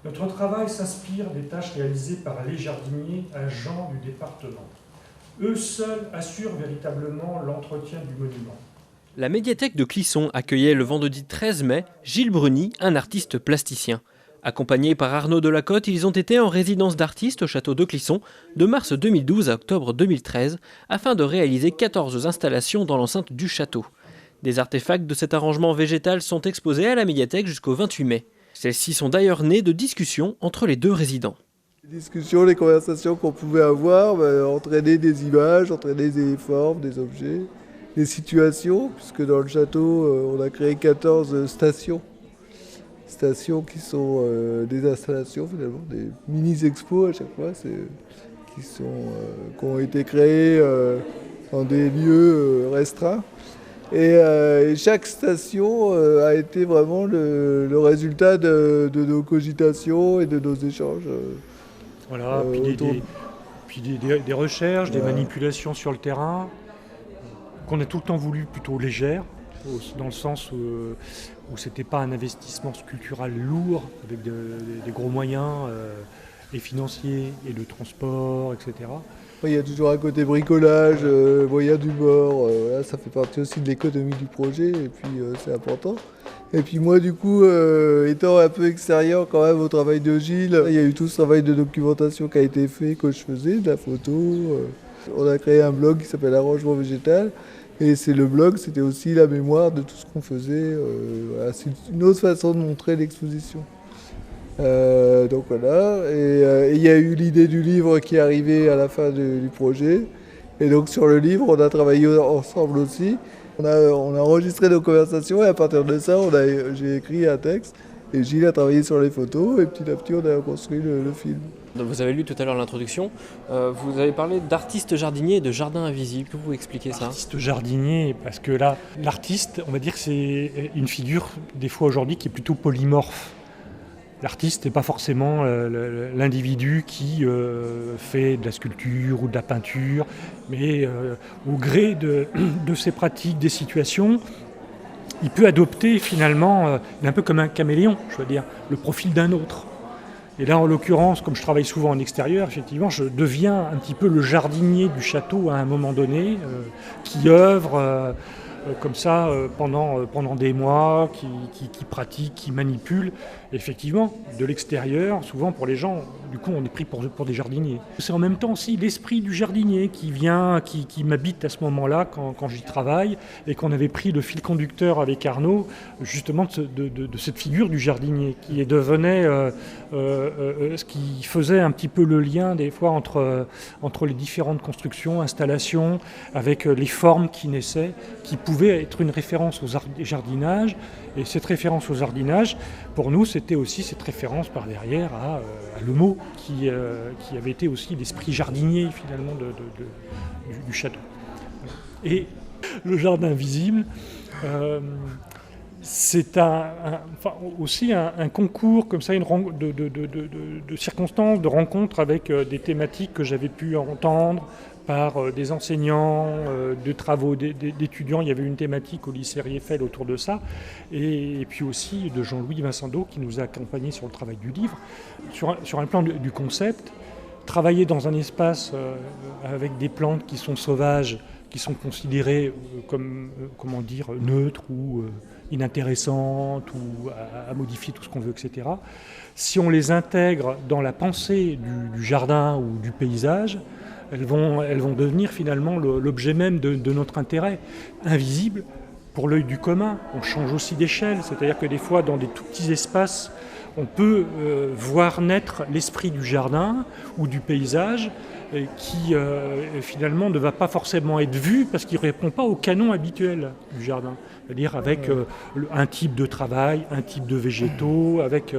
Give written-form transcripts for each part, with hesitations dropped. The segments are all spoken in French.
Notre travail s'inspire des tâches réalisées par les jardiniers agents du département. Eux seuls assurent véritablement l'entretien du monument. La médiathèque de Clisson accueillait le vendredi 13 mai Gilles Bruny, un artiste plasticien. Accompagnés par Arnaud Delacote, ils ont été en résidence d'artiste au château de Clisson de mars 2012 à octobre 2013 afin de réaliser 14 installations dans l'enceinte du château. Des artefacts de cet arrangement végétal sont exposés à la médiathèque jusqu'au 28 mai. Celles-ci sont d'ailleurs nées de discussions entre les deux résidents. Les discussions, les conversations qu'on pouvait avoir entraînaient des images, entraînaient des formes, des objets, des situations, puisque dans le château, on a créé 14 stations. Stations qui sont des installations finalement, des mini-expos à chaque fois, qui ont été créées dans des lieux restreints. Et chaque station a été vraiment le résultat de nos cogitations et de nos échanges. Voilà, puis des recherches, des manipulations sur le terrain, qu'on a tout le temps voulu plutôt légères, dans le sens où c'était pas un investissement sculptural lourd, avec des gros moyens et financiers, et de transport, etc. Il y a toujours un côté bricolage, moyen d'humour, voilà, ça fait partie aussi de l'économie du projet, et puis c'est important. Et puis moi du coup, étant un peu extérieur quand même au travail de Gilles, il y a eu tout ce travail de documentation qui a été fait, que je faisais, de la photo. On a créé un blog qui s'appelle Arrangement Végétal, et c'est le blog, c'était aussi la mémoire de tout ce qu'on faisait. Voilà, c'est une autre façon de montrer l'exposition. Donc voilà, et il y a eu l'idée du livre qui est arrivée à la fin du projet. Et donc sur le livre, on a travaillé ensemble aussi. On a enregistré nos conversations et à partir de ça, j'ai écrit un texte. Et Gilles a travaillé sur les photos et petit à petit, on a construit le film. Vous avez lu tout à l'heure l'introduction. Vous avez parlé d'artiste jardinier et de jardin invisible. Pouvez-vous expliquer ça ? Artiste jardinier, parce que là, l'artiste, on va dire que c'est une figure, des fois aujourd'hui, qui est plutôt polymorphe. L'artiste n'est pas forcément l'individu qui fait de la sculpture ou de la peinture, mais au gré de ses pratiques, des situations, il peut adopter finalement, un peu comme un caméléon, je veux dire, le profil d'un autre. Et là, en l'occurrence, comme je travaille souvent en extérieur, effectivement, je deviens un petit peu le jardinier du château à un moment donné, qui œuvre comme ça pendant des mois, qui pratique, qui manipule. Et effectivement, de l'extérieur, souvent pour les gens, du coup, on est pris pour des jardiniers. C'est en même temps aussi l'esprit du jardinier qui vient, qui m'habite à ce moment-là quand j'y travaille, et qu'on avait pris le fil conducteur avec Arnaud, justement de cette figure du jardinier, qui devenait ce qui faisait un petit peu le lien des fois entre les différentes constructions, installations, avec les formes qui naissaient, qui pouvaient être une référence au jardinage. Et cette référence au jardinage, pour nous, c'était aussi cette référence par derrière à le mot qui avait été aussi l'esprit jardinier finalement du château. Et le jardin visible, c'est aussi un concours comme ça, de circonstances, de rencontres avec des thématiques que j'avais pu entendre par des enseignants, de travaux d'étudiants. Il y avait une thématique au lycée Rieffel autour de ça, et puis aussi de Jean-Louis Vincendo qui nous a accompagnés sur le travail du livre. Sur un plan du concept, travailler dans un espace avec des plantes qui sont sauvages, qui sont considérées comme neutres ou inintéressantes ou à modifier tout ce qu'on veut, etc. Si on les intègre dans la pensée du jardin ou du paysage, elles vont devenir finalement l'objet même de notre intérêt. Invisible pour l'œil du commun, on change aussi d'échelle, c'est-à-dire que des fois dans des tout petits espaces, on peut voir naître l'esprit du jardin ou du paysage qui finalement ne va pas forcément être vu parce qu'il ne répond pas au canon habituel du jardin. C'est-à-dire avec un type de travail, un type de végétaux, avec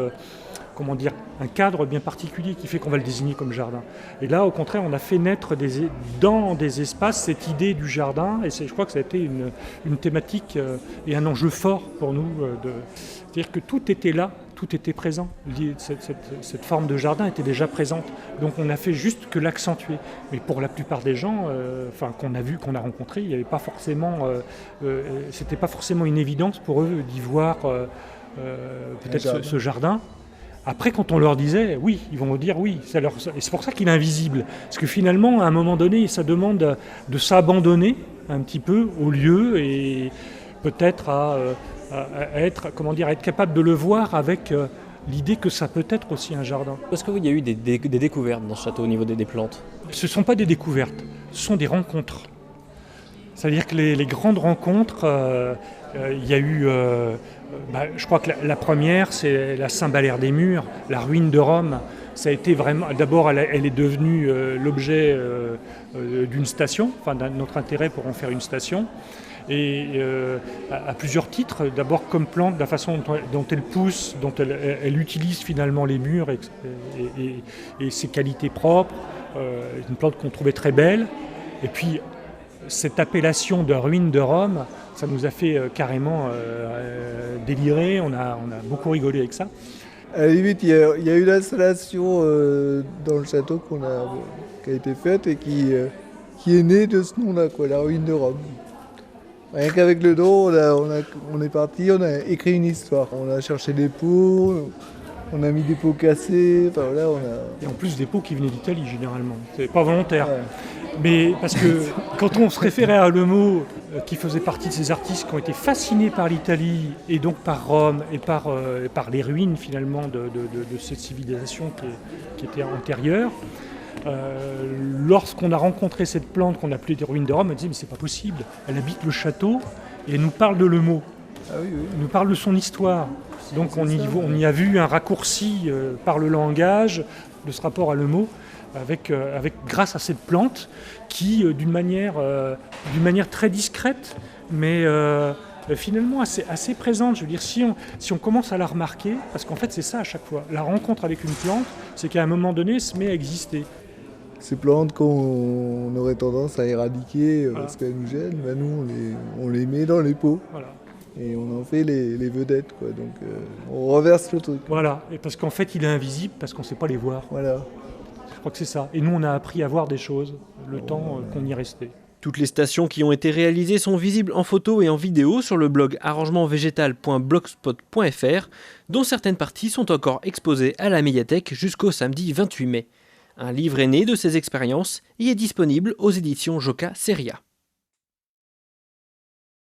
un cadre bien particulier qui fait qu'on va le désigner comme jardin. Et là, au contraire, on a fait naître dans des espaces cette idée du jardin, et je crois que ça a été une thématique et un enjeu fort pour nous. C'est-à-dire que tout était là, tout était présent. Cette forme de jardin était déjà présente. Donc on n'a fait juste que l'accentuer. Mais pour la plupart des gens qu'on a vus, qu'on a rencontrés, il y avait pas forcément, c'était pas forcément une évidence pour eux d'y voir peut-être ce jardin, Après, quand on leur disait oui, ils vont dire oui. Et c'est pour ça qu'il est invisible. Parce que finalement, à un moment donné, ça demande de s'abandonner un petit peu au lieu et peut-être à être, être capable de le voir avec l'idée que ça peut être aussi un jardin. Est-ce qu'il y a eu des découvertes dans ce château au niveau des plantes? Ce ne sont pas des découvertes, ce sont des rencontres. C'est-à-dire que les grandes rencontres, il y a eu, je crois que la première, c'est la Saint-Valère-des-Murs, la ruine de Rome. Ça a été vraiment, d'abord, elle est devenue l'objet d'une station, enfin notre intérêt pour en faire une station. Et à plusieurs titres, d'abord comme plante, de la façon dont elle pousse, dont elle utilise finalement les murs et ses qualités propres, une plante qu'on trouvait très belle. Et puis cette appellation de ruine de Rome, ça nous a fait carrément délirer, on a beaucoup rigolé avec ça. À la limite, il y a une installation dans le château qui a été faite et qui est née de ce nom-là, la ruine de Rome. Rien qu'avec le nom, on est parti, on a écrit une histoire. On a cherché des pots, on a mis des pots cassés, enfin voilà, Et en plus des pots qui venaient d'Italie généralement, c'est pas volontaire. Ouais. Mais parce que quand on se référait à Lemo, qui faisait partie de ces artistes qui ont été fascinés par l'Italie et donc par Rome et par les ruines finalement de cette civilisation qui était antérieure, lorsqu'on a rencontré cette plante qu'on appelait des ruines de Rome, on disait mais c'est pas possible, elle habite le château et elle nous parle de Lemo, elle nous parle de son histoire. Donc on y a vu un raccourci par le langage de ce rapport à Lemo. Grâce à cette plante qui, d'une manière très discrète, mais finalement assez présente. Je veux dire, si on commence à la remarquer, parce qu'en fait c'est ça à chaque fois, la rencontre avec une plante, c'est qu'à un moment donné, elle se met à exister. Ces plantes qu'on aurait tendance à éradiquer parce qu'elles nous gênent, nous on les met dans les pots. Voilà. Et on en fait les vedettes, quoi. Donc on renverse le truc. Voilà, et parce qu'en fait il est invisible, parce qu'on ne sait pas les voir. Voilà. Je crois que c'est ça. Et nous, on a appris à voir des choses le temps qu'on y restait. Toutes les stations qui ont été réalisées sont visibles en photo et en vidéo sur le blog arrangementvégétal.blogspot.fr, dont certaines parties sont encore exposées à la médiathèque jusqu'au samedi 28 mai. Un livre est né de ces expériences et est disponible aux éditions Joka Seria.